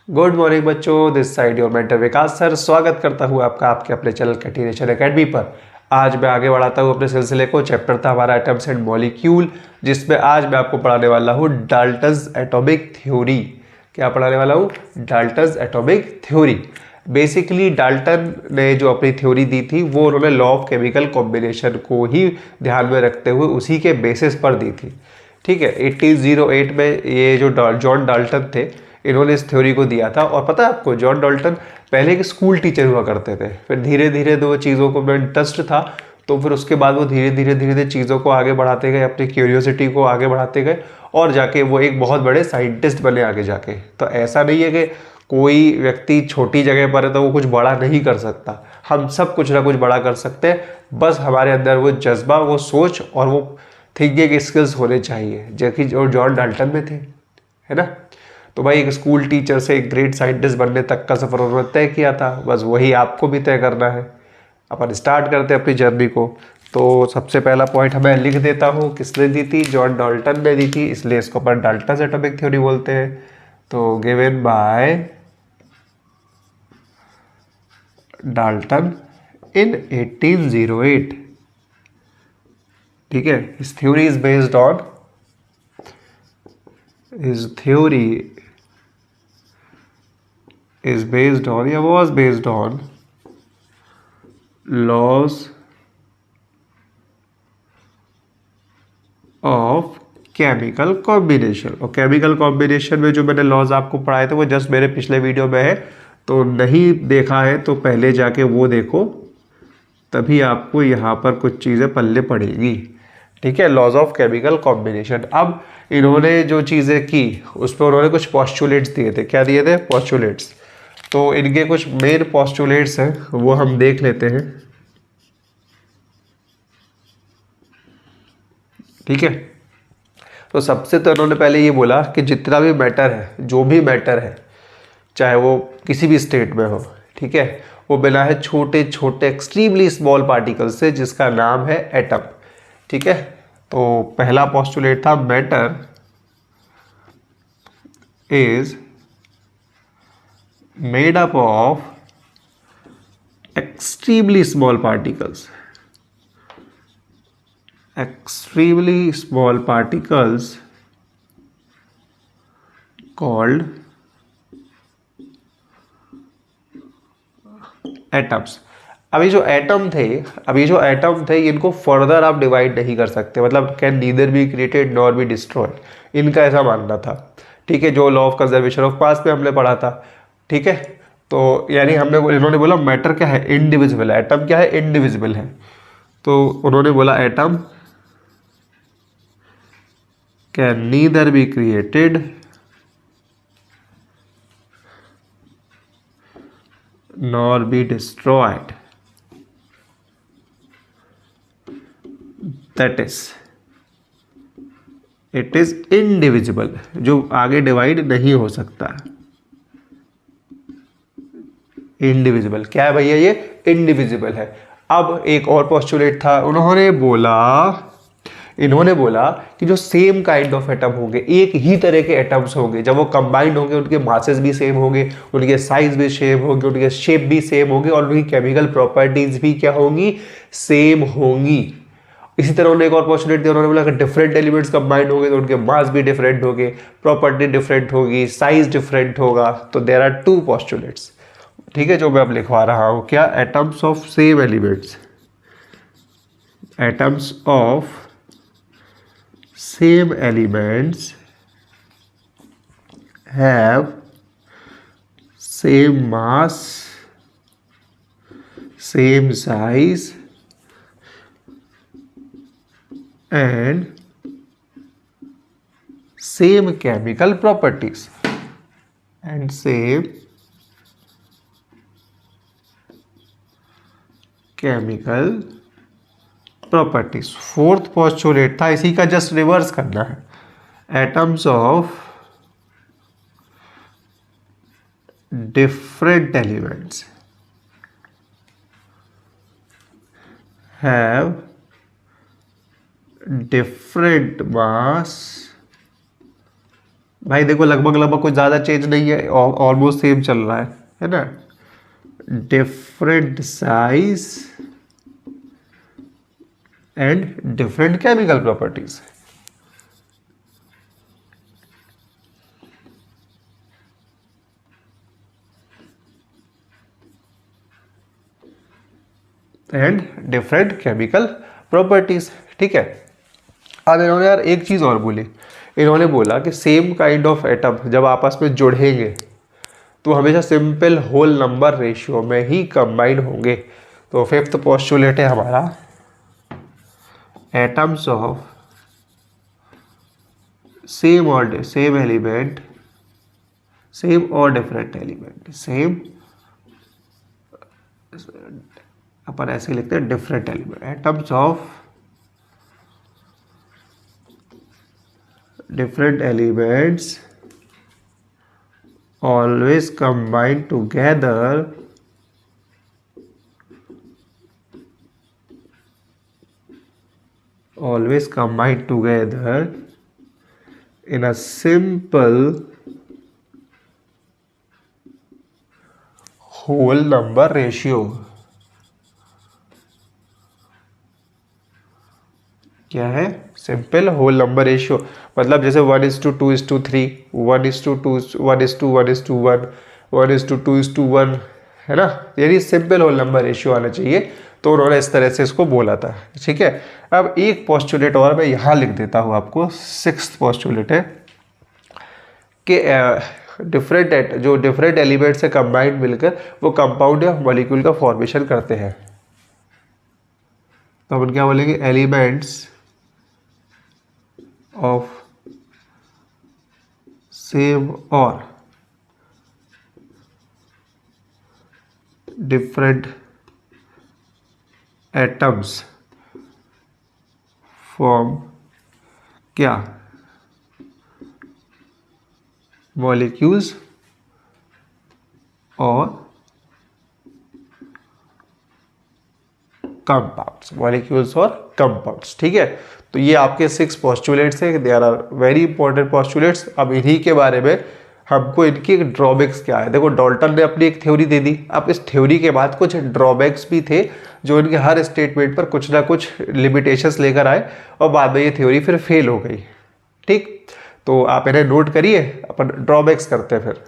Good morning बच्चों, this side your mentor Vikas sir स्वागत करता हूँ आपका आपके अपने चैनल कैटिनेशन एकेडमी पर। आज मैं आगे बढ़ाता हूँ अपने सिलसिले को। चैप्टर था हमारा एटम्स एंड मॉलिक्यूल, जिसमें आज मैं आपको पढ़ाने वाला हूँ डाल्टन्स एटॉमिक थ्योरी। क्या पढ़ाने वाला हूँ? Dalton's atomic theory. Basically Dalton ने जो अपनी थ्योरी दी थी वो उन्होंने लॉ ऑफ केमिकल कॉम्बिनेशन को ही ध्यान में रखते हुए उसी के बेसिस पर दी थी। ठीक है, 1808 में ये जो जॉन डाल्टन थे, इन्होंने इस थ्योरी को दिया था। और पता है आपको, जॉन डाल्टन पहले एक स्कूल टीचर हुआ करते थे, फिर धीरे धीरे दो चीज़ों को में इंटरेस्ट था, तो फिर उसके बाद वो धीरे धीरे चीज़ों को आगे बढ़ाते गए, अपनी क्यूरियोसिटी को आगे बढ़ाते गए, और जाके वो एक बहुत बड़े साइंटिस्ट बने आगे जाके। तो ऐसा नहीं है कि कोई व्यक्ति छोटी जगह पर है तो वो कुछ बड़ा नहीं कर सकता। हम सब कुछ ना कुछ बड़ा कर सकते हैं, बस हमारे अंदर वो जज्बा, वो सोच और वो थिंकिंग स्किल्स होने चाहिए, जो कि जो जॉन डाल्टन में थे, है ना। तो भाई एक स्कूल टीचर से एक ग्रेट साइंटिस्ट बनने तक का सफ़र उन्होंने तय किया था, बस वही आपको भी तय करना है। अपन स्टार्ट करते हैं अपनी जर्नी को। तो सबसे पहला पॉइंट हमें लिख देता हूँ, किसने दी थी? जॉन डाल्टन ने दी थी, इसलिए इसको अपन डाल्टन्स एटॉमिक थ्योरी बोलते हैं। तो गिवन बाय डाल्टन इन 1808। ठीक है, इस theory is based on his theory is based on या was based on laws of chemical combination. और केमिकल कॉम्बिनेशन में जो मैंने लॉज आपको पढ़ाए थे वो जस्ट मेरे पिछले वीडियो में है, तो नहीं देखा है तो पहले जाके वो देखो, तभी आपको यहाँ पर कुछ चीज़ें पल्ले पड़ेगी। ठीक है, लॉज ऑफ केमिकल कॉम्बिनेशन। अब इन्होंने जो चीज़ें की उस पर उन्होंने कुछ पॉस्टुलेट्स दिए थे। क्या दिए थे? पॉस्टुलेट्स। तो इनके कुछ मेन पॉस्टुलेट्स हैं, वो हम देख लेते हैं। ठीक है, तो सबसे तो इन्होंने पहले ये बोला कि जितना भी मैटर है, जो भी मैटर है, चाहे वो किसी भी स्टेट में हो, ठीक है, वो बना है छोटे छोटे एक्सट्रीमली स्मॉल पार्टिकल से, जिसका नाम है एटम। ठीक है, तो पहला पॉस्टुलेट था matter is made up of extremely small particles. Extremely small particles called atoms. अभी जो एटम थे इनको फर्दर आप डिवाइड नहीं कर सकते, मतलब can neither be created nor be destroyed, इनका ऐसा मानना था। ठीक है, जो law of conservation of mass पे हमने पढ़ा था। ठीक है, तो यानी इन्होंने बोला मैटर क्या है? इनडिविजिबल है। एटम क्या है? इनडिविजिबल है। तो उन्होंने बोला atom can neither be created nor be destroyed. That is, it is indivisible, जो आगे डिवाइड नहीं हो सकता। इनडिविजिबल क्या है भैया? ये इनडिविजिबल है। अब एक और पोस्टुलेट था, इन्होंने बोला कि जो सेम काइंड ऑफ एटम होंगे, एक ही तरह के एटम्स होंगे, जब वो कंबाइंड होंगे उनके मासेस भी सेम होंगे, उनके साइज भी सेम होंगे, उनके शेप भी सेम होंगे, और उनकी केमिकल प्रॉपर्टीज भी क्या होंगी? सेम होंगी। इसी तरह उन्होंने एक और पोस्टुलेट दिया, उन्होंने बोला कि डिफरेंट एलिमेंट्स कंबाइंड होंगे तो उनके मास भी डिफरेंट होंगे, प्रॉपर्टी डिफरेंट होगी, साइज डिफरेंट होगा। तो देयर आर टू पोस्टुलेट्स। ठीक है, जो मैं अब लिखवा रहा हूं, क्या? Atoms of same elements, atoms of same elements have same mass, same size and same chemical properties and same chemical properties. Fourth postulate था, इसी का जस्ट रिवर्स करना है। Atoms of different elements have different mass, भाई देखो लगभग लगभग कुछ ज़्यादा चेंज नहीं है, ऑलमोस्ट सेम चल रहा है ना। Different size and different chemical properties. And different chemical properties, ठीक है। अब इन्होंने यार एक चीज़ और बोली, इन्होंने बोला कि सेम काइंड ऑफ एटम जब आपस में जुड़ेंगे तो हमेशा सिंपल होल नंबर रेशियो में ही कंबाइन होंगे। तो फिफ्थ पोस्टुलेट है हमारा, atoms of same element, same और डिफरेंट एलिमेंट, सेम अपन ऐसे लिखते हैं different element, atoms of different elements always combine together in a simple whole number ratio। क्या है? सिंपल होल नंबर रेशियो, मतलब जैसे 1:2:3, 1:2, 1:1:1, 1:2:1, है ना। यानी सिंपल होल नंबर रेशियो आना चाहिए। तो उन्होंने इस तरह से इसको बोला था, ठीक है। अब एक पोस्टुलेट और मैं यहाँ लिख देता हूँ आपको, सिक्स्थ पोस्टुलेट है कि जो डिफरेंट एलिमेंट से कंबाइंड मिलकर वो कंपाउंड या मॉलिक्यूल का फॉर्मेशन करते हैं। तो अपन क्या बोलेंगे, elements of same or different atoms form क्या, molecules और कंपाउंड्स, मॉलिक्यूल्स और कंपाउंड्स, ठीक है। तो ये आपके 6 पोस्टुलेट्स हैं, they are very important postulates. अब इन्हीं के बारे में हमको इनकी ड्रॉबैक्स क्या है। देखो डाल्टन ने अपनी एक थ्योरी दे दी, अब इस थ्योरी के बाद कुछ ड्रॉबैक्स भी थे जो इनके हर स्टेटमेंट पर कुछ ना कुछ लिमिटेशंस लेकर आए और बाद में ये थ्योरी फिर फेल हो गई, ठीक। तो आप इन्हें नोट करिए, अपन ड्रॉबैक्स करते हैं फिर।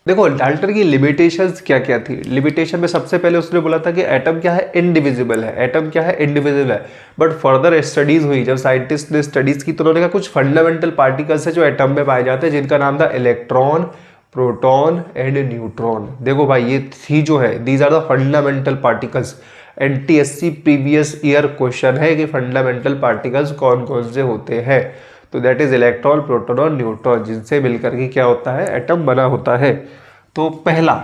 देखो डाल्टन की लिमिटेशंस क्या क्या थी। लिमिटेशन में सबसे पहले उसने बोला था कि एटम क्या है, इनडिविजिबल है। एटम क्या है, इनडिविजिबल है। बट फर्दर स्टडीज हुई, जब साइंटिस्ट ने स्टडीज की तो उन्होंने कहा कुछ फंडामेंटल पार्टिकल्स है जो एटम में पाए जाते हैं, जिनका नाम था इलेक्ट्रॉन, प्रोटॉन एंड न्यूट्रॉन। देखो भाई ये थी जो है, these are the fundamental particles. NTSC previous year question है कि फंडामेंटल पार्टिकल्स कौन कौन से होते हैं। तो दैट इज इलेक्ट्रॉन, प्रोटॉन और न्यूट्रॉन, जिनसे मिलकर के क्या होता है, एटम बना होता है। तो पहला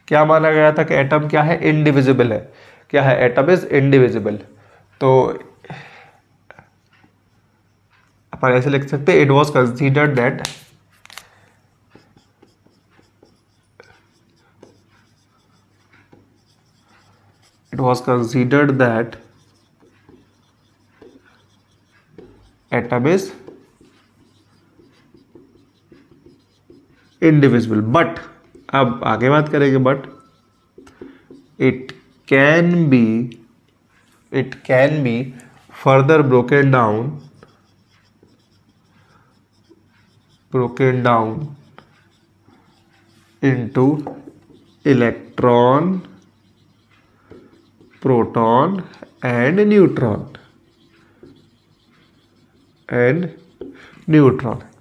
क्या माना गया था कि एटम क्या है, इनडिविजिबल है। क्या है, एटम इज इनडिविजिबल। तो अपन ऐसे लिख सकते हैं, it was considered that atom is indivisible. But अब आगे बात करेंगे, but it can be further broken down into electron, proton and neutron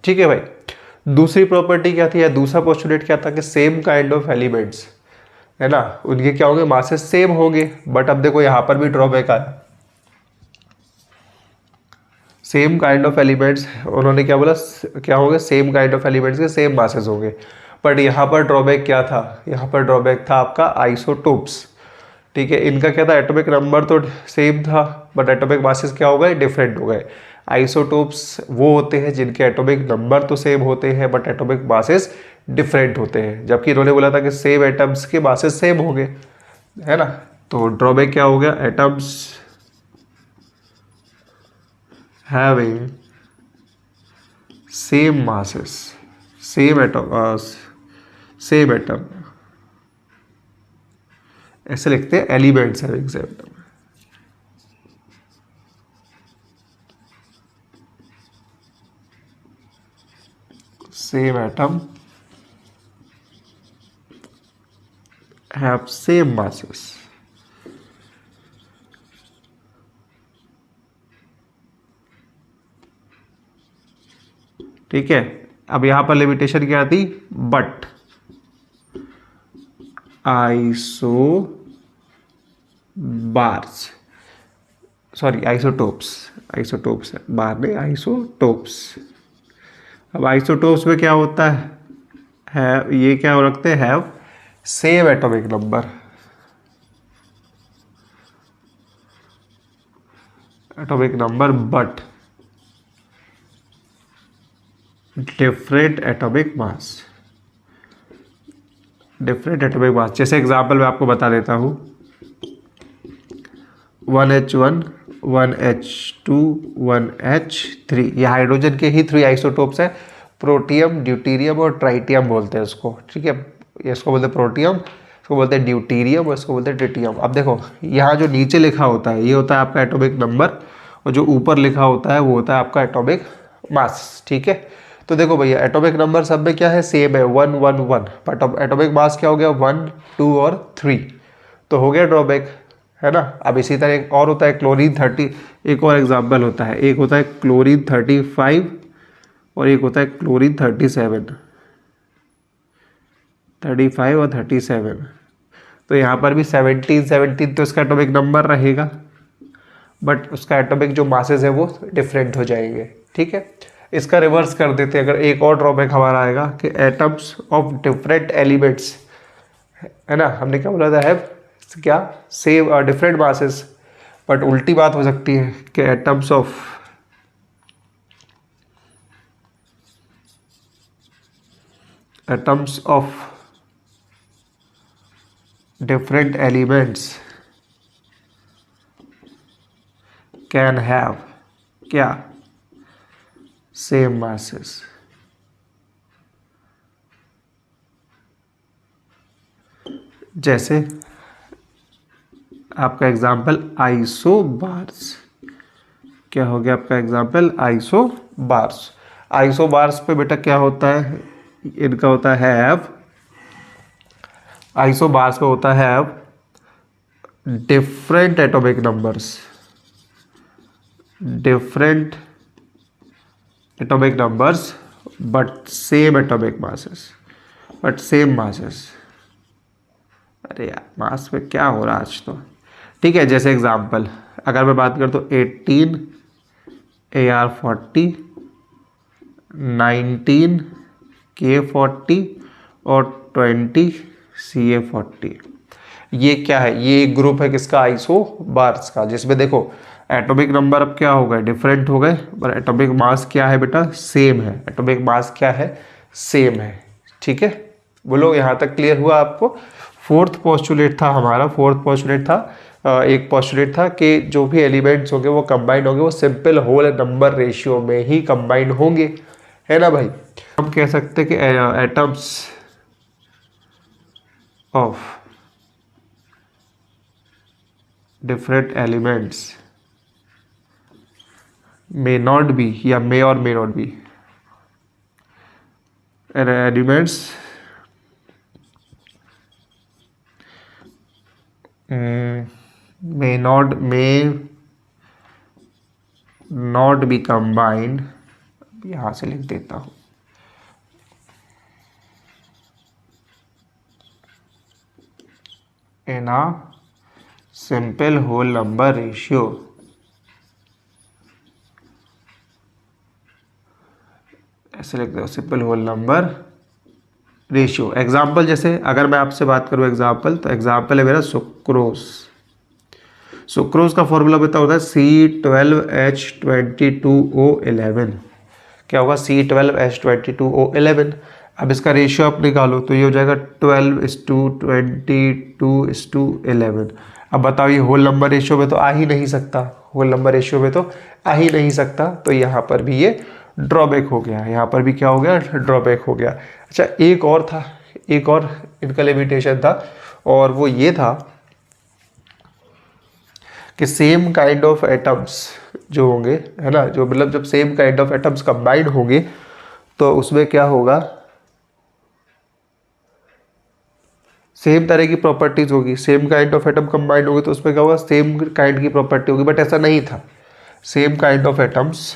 ठीक है भाई। दूसरी प्रॉपर्टी क्या थी या दूसरा पोस्टुलेट क्या था कि सेम काइंड ऑफ एलिमेंट्स, है ना, उनके क्या होंगे, मासेस सेम होंगे। बट अब देखो यहां पर भी ड्रॉबैक आया। सेम काइंड ऑफ एलिमेंट्स, उन्होंने क्या बोला, क्या होंगे, सेम काइंड ऑफ एलिमेंट्स के सेम मासेस होंगे। बट यहाँ पर ड्रॉबैक क्या था, यहाँ पर ड्रॉबैक था आपका आइसोटोप्स, ठीक है। इनका क्या था, एटॉमिक नंबर तो सेम था बट एटॉमिक मासेस क्या हो गए, डिफरेंट हो गए। आइसोटोप्स वो होते हैं जिनके एटॉमिक नंबर तो सेम होते हैं बट एटॉमिक मासेस डिफरेंट होते हैं, जबकि इन्होंने बोला था कि सेम एटम्स के मासेस सेम होंगे, है ना। तो ड्रॉबैक क्या हो गया, atoms having same masses, same atom, ऐसे लिखते हैं elements having same atom. Same atom have same masses। ठीक है, अब यहां पर लिमिटेशन क्या आती, but iso bars, sorry isotopes, isotopes है, बार नहीं, आइसोटोप्स। अब आइसोटोप्स में क्या होता है ये क्या रखते हैं, have same atomic number, but different atomic mass, जैसे एग्जांपल मैं आपको बता देता हूं, 1H1 1H2 1H3, ये हाइड्रोजन के ही 3 आइसोटोप्स हैं, प्रोटियम, ड्यूटेरियम और ट्राइटियम बोलते हैं इसको। ठीक है, इसको बोलते हैं प्रोटियम, इसको बोलते हैं ड्यूटेरियम और इसको बोलते हैं ट्रिटियम। अब देखो यहाँ जो नीचे लिखा होता है ये होता है आपका एटॉमिक नंबर, और जो ऊपर लिखा होता है वो होता है आपका एटॉमिक मास। ठीक है, तो देखो भैया एटॉमिक नंबर सब में क्या है, सेम है 1 1 1, बट एटॉमिक मास क्या हो गया 1 2 और 3, तो हो गया ड्रॉबैक, है ना। अब इसी तरह एक और होता है क्लोरीन 30, एक और एग्जाम्पल होता है, एक होता है क्लोरीन 35 और एक होता है क्लोरीन 37, 35 और 37, तो यहाँ पर भी 17 तो इसका एटॉमिक नंबर रहेगा, बट उसका एटॉमिक जो मासेस है वो डिफरेंट हो जाएंगे। ठीक है, इसका रिवर्स कर देते हैं, अगर एक और ड्रॉबैक हमारा आएगा कि एटम्स ऑफ डिफरेंट एलिमेंट्स, है ना, हमने क्या बोला था, है क्या, सेम डिफरेंट मासेस, बट उल्टी बात हो सकती है कि atoms of different elements can have क्या, same masses। जैसे आपका एग्जाम्पल आइसोबार्स, क्या हो गया आपका एग्जाम्पल आइसोबार्स। आइसोबार्स पे बेटा क्या होता है, इनका होता है हैव, आइसोबार्स पे होता है different atomic numbers, but same atomic masses, अरे यार मास में क्या हो रहा है आज तो। ठीक है, जैसे एग्जांपल अगर मैं बात करूँ तो 18 AR40, 19 K40 और 20 CA40, ये क्या है, ये एक ग्रुप है किसका, आइसोबार्स का, जिसमें देखो एटॉमिक नंबर अब क्या हो गए, डिफरेंट हो गए, पर एटॉमिक मास क्या है बेटा, सेम है, एटॉमिक मास क्या है, सेम है। ठीक है, बोलो यहाँ तक क्लियर हुआ आपको। फोर्थ पोस्टुलेट था हमारा, एक पोस्टुलेट था कि जो भी एलिमेंट्स होंगे वो कंबाइंड होंगे, वो सिंपल होल नंबर रेशियो में ही कंबाइंड होंगे, है ना भाई। हम कह सकते हैं कि atoms of different elements may not be, या may or may not be, elements may not be combined, यहाँ से लिख देता हूँ, in a simple whole number ratio, ऐसे लिख दो, simple whole number ratio. Example जैसे अगर मैं आपसे बात करूँ एग्जाम्पल, तो एग्जाम्पल है मेरा सुक्रोज। सुक्रोज का फॉर्मूला बता होता है C12H22O11। क्या होगा, C12H22O11। अब इसका रेशियो आप निकालो तो ये हो जाएगा 12:22:11। अब बताओ ये होल नंबर रेशियो में तो आ ही नहीं सकता, तो यहाँ पर भी ये ड्रॉबैक हो गया, यहाँ पर भी क्या हो गया, ड्रॉबैक हो गया। अच्छा एक और था, एक और इनका लिमिटेशन था और वो ये था कि सेम काइंड ऑफ एटम्स जो होंगे, है ना, जो मतलब जब same kind of atoms combined होंगे तो उसमें क्या होगा, सेम तरह की प्रॉपर्टीज होगी। Same kind of atom combined होगी तो उसमें क्या होगा, सेम काइंड की प्रॉपर्टी होगी, बट ऐसा नहीं था। Same kind of atoms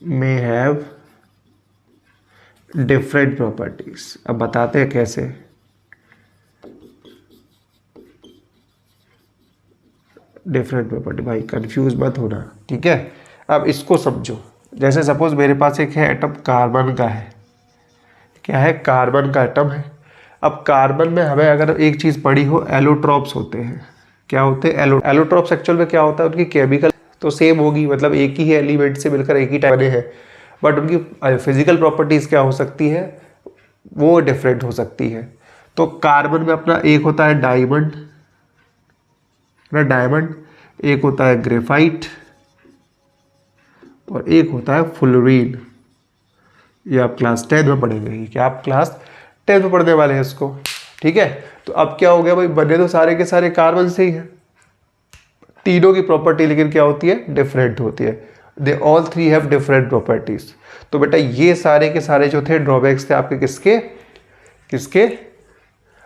may have different properties। अब बताते हैं कैसे। डिफरेंट प्रॉपर्टी, भाई कंफ्यूज मत होना, ठीक है। अब इसको समझो, जैसे सपोज मेरे पास एक है एटम कार्बन का है, क्या है, कार्बन का एटम है। अब कार्बन में हमें अगर एक चीज़ पढ़ी हो, एलोट्रॉप्स होते हैं। क्या होते हैं, एलोट्रॉप्स एक्चुअल में क्या होता है, उनकी केमिकल तो सेम होगी, मतलब एक ही एलिमेंट से मिलकर एक ही टाइप बने हैं, बट उनकी फिजिकल प्रॉपर्टीज़ क्या हो सकती है, वो डिफरेंट हो सकती है। तो कार्बन में अपना एक होता है डायमंड, ना डायमंड, एक होता है ग्रेफाइट और एक होता है फ्लोरीन। ये आप क्लास 10 में पढ़ेंगे, क्या आप क्लास 10 में पढ़ने वाले हैं इसको, ठीक है। तो अब क्या हो गया भाई, बने तो सारे के सारे कार्बन से ही हैं, तीनों की प्रॉपर्टी लेकिन क्या होती है, डिफरेंट होती है। They all three have different properties. तो बेटा ये सारे के सारे जो थे ड्रॉबैक्स थे आपके किसके, किसके,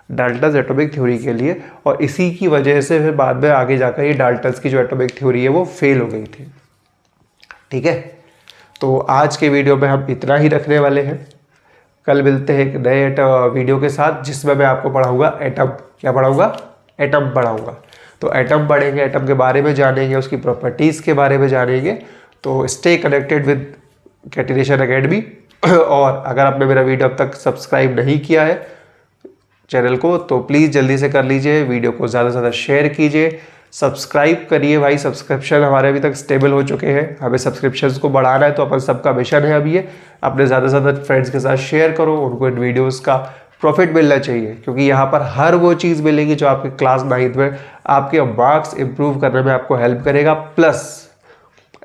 डाल्टन्स एटॉमिक थ्योरी के लिए। और इसी की वजह से फिर बाद में आगे जाकर ये डाल्टन्स की जो एटॉमिक थ्योरी है वो फेल हो गई थी, ठीक है। तो आज के वीडियो में हम इतना ही रखने वाले हैं। कल मिलते हैं एक नए वीडियो के साथ जिसमें मैं आपको पढ़ाऊंगा एटम। क्या पढ़ाऊंगा, एटम पढ़ाऊंगा। तो एटम पढ़ेंगे, एटम के बारे में जानेंगे, उसकी प्रॉपर्टीज़ के बारे में जानेंगे। तो stay connected with catenation academy. और अगर आपने मेरा वीडियो अब तक सब्सक्राइब नहीं किया है चैनल को तो प्लीज़ जल्दी से कर लीजिए, वीडियो को ज़्यादा से ज़्यादा शेयर कीजिए, सब्सक्राइब करिए भाई। सब्सक्रिप्शन हमारे अभी तक स्टेबल हो चुके हैं, हमें सब्सक्रिप्शंस को बढ़ाना है, तो अपन सबका मिशन है अभी ये। अपने ज़्यादा से ज़्यादा फ्रेंड्स के साथ शेयर करो, उनको इन वीडियोस का प्रॉफिट मिलना चाहिए, क्योंकि यहाँ पर हर वो चीज़ मिलेगी जो आपके क्लास 9th में आपके मार्क्स इंप्रूव करने में आपको हेल्प करेगा। Plus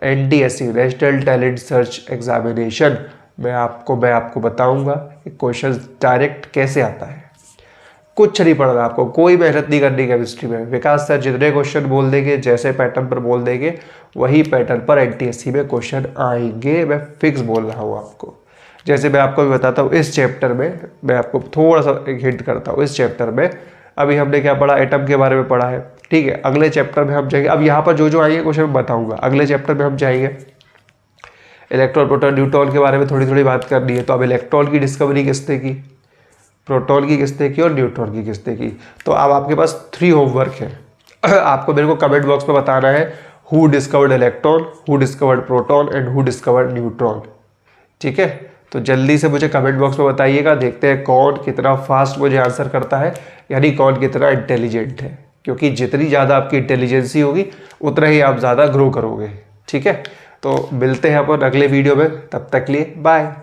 NTSE national talent search examination में आपको बताऊँगा कि क्वेश्चन डायरेक्ट कैसे आता है। कुछ नहीं पढ़ना आपको, कोई मेहनत नहीं करनी केमिस्ट्री में। विकास सर जितने क्वेश्चन बोल देंगे, जैसे पैटर्न पर बोल देंगे, वही पैटर्न पर NTSE में क्वेश्चन आएंगे। मैं फिक्स बोल रहा हूँ आपको। जैसे मैं आपको भी बताता हूँ, इस चैप्टर में मैं आपको थोड़ा सा एक हिंट करता हूँ। इस चैप्टर में अभी हमने क्या पढ़ा, एटम के बारे में पढ़ा है, ठीक है। अगले चैप्टर में हम जाएंगे, अब यहाँ पर जो जो आएंगे क्वेश्चन मैं बताऊँगा। अगले चैप्टर में हम जाएंगे इलेक्ट्रॉन, प्रोटॉन, न्यूट्रॉन के बारे में थोड़ी थोड़ी बात करनी है। तो अब इलेक्ट्रॉन की डिस्कवरी किसने की, प्रोटॉन की किसने की और न्यूट्रॉन की किसने की। तो अब आपके पास 3 होमवर्क है। आपको मेरे को कमेंट बॉक्स में बताना है who discovered electron, who discovered proton and who discovered neutron, ठीक है। तो जल्दी से मुझे कमेंट बॉक्स में बताइएगा, देखते हैं कौन कितना फास्ट मुझे आंसर करता है, यानी कौन कितना इंटेलिजेंट है। क्योंकि जितनी ज़्यादा आपकी इंटेलिजेंसी होगी उतना ही आप ज़्यादा ग्रो करोगे, ठीक है। तो मिलते हैं अपन अगले वीडियो में, तब तक लिए बाय।